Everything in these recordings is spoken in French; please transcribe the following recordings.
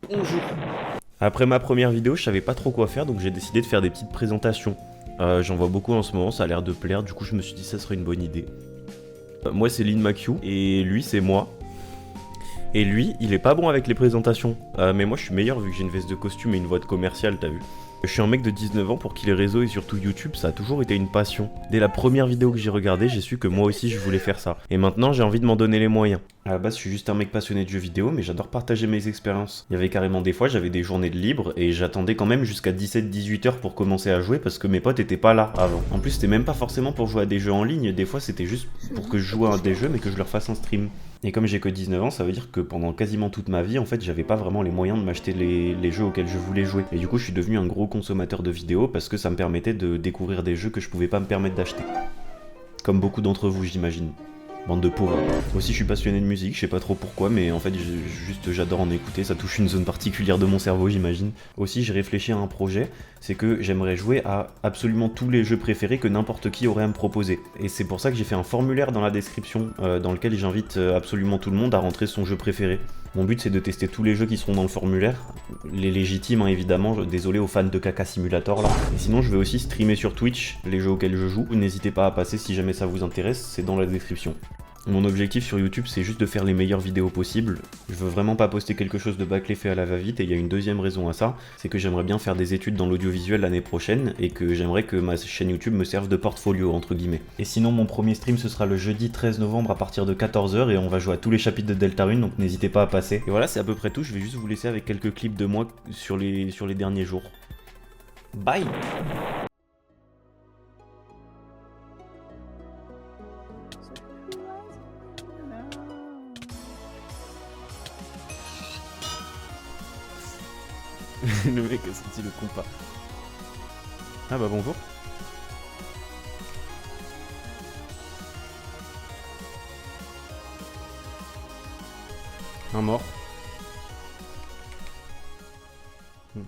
Bonjour. Après ma première vidéo, je savais pas trop quoi faire, donc j'ai décidé de faire des petites présentations. J'en vois beaucoup en ce moment, ça a l'air de plaire, du coup je me suis dit ça serait une bonne idée. Moi c'est Lin Makiu, et lui c'est moi. Et lui, il est pas bon avec les présentations. Mais moi je suis meilleur vu que j'ai une veste de costume et une voix de commercial, t'as vu. Je suis un mec de 19 ans pour qui les réseaux et surtout YouTube, ça a toujours été une passion. Dès la première vidéo que j'ai regardée, j'ai su que moi aussi je voulais faire ça. Et maintenant j'ai envie de m'en donner les moyens. À la base, je suis juste un mec passionné de jeux vidéo, mais j'adore partager mes expériences. Il y avait carrément des fois, j'avais des journées de libre et j'attendais quand même jusqu'à 17-18 heures pour commencer à jouer parce que mes potes étaient pas là avant. En plus, c'était même pas forcément pour jouer à des jeux en ligne, des fois c'était juste pour que je joue à des jeux mais que je leur fasse un stream. Et comme j'ai que 19 ans, ça veut dire que pendant quasiment toute ma vie, en fait, j'avais pas vraiment les moyens de m'acheter les jeux auxquels je voulais jouer. Et du coup, je suis devenu un gros consommateur de vidéos parce que ça me permettait de découvrir des jeux que je pouvais pas me permettre d'acheter. Comme beaucoup d'entre vous, j'imagine. Bande de pauvres. Aussi, je suis passionné de musique, je sais pas trop pourquoi, mais en fait, j'adore en écouter, ça touche une zone particulière de mon cerveau, j'imagine. Aussi, j'ai réfléchi à un projet, c'est que j'aimerais jouer à absolument tous les jeux préférés que n'importe qui aurait à me proposer. Et c'est pour ça que j'ai fait un formulaire dans la description, dans lequel j'invite absolument tout le monde à rentrer son jeu préféré. Mon but, c'est de tester tous les jeux qui seront dans le formulaire, les légitimes, hein, évidemment, désolé aux fans de Caca Simulator, là. Et sinon, je vais aussi streamer sur Twitch les jeux auxquels je joue. N'hésitez pas à passer si jamais ça vous intéresse, c'est dans la description. Mon objectif sur YouTube, c'est juste de faire les meilleures vidéos possibles. Je veux vraiment pas poster quelque chose de bâclé fait à la va-vite, et il y a une deuxième raison à ça, c'est que j'aimerais bien faire des études dans l'audiovisuel l'année prochaine, et que j'aimerais que ma chaîne YouTube me serve de portfolio, entre guillemets. Et sinon, mon premier stream, ce sera le jeudi 13 novembre à partir de 14 h, et on va jouer à tous les chapitres de Deltarune, donc n'hésitez pas à passer. Et voilà, c'est à peu près tout, je vais juste vous laisser avec quelques clips de moi sur les derniers jours. Bye. Le mec a sorti le compas. Ah bah bonjour. Un mort.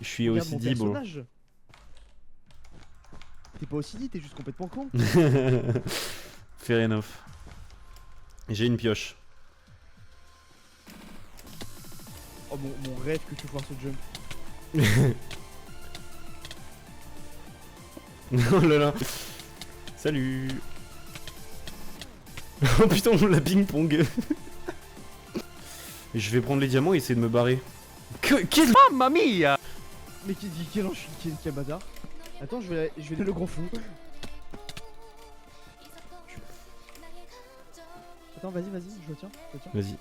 Je suis Regarde aussi mon dit, bro. personnage. T'es pas aussi dit, t'es juste complètement con. Fair enough. J'ai une pioche. Oh mon rêve que tu fasses ce jump. Oh là là. Salut. Oh putain, on l'a ping-pong. Je vais prendre les diamants et essayer de me barrer. Quel... Mamma mia! Mais quel enchant, quel bâtard. Attends, je vais le gros fou. Attends, vas-y, je le tiens, Vas-y.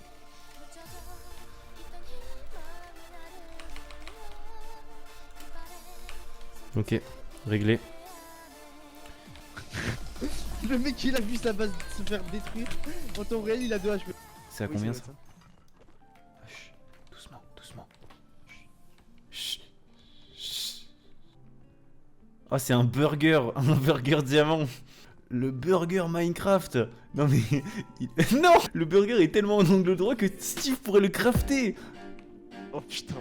Ok, réglé. Le mec il a vu sa base se faire détruire. En temps réel, il a 2 HP. C'est à Oui, combien c'est ça? vrai, Chut, doucement, doucement. Chut. Chut. Oh, c'est un burger diamant. Le burger Minecraft. Non mais... Non. Le burger est tellement en angle droit que Steve pourrait le crafter. Oh putain.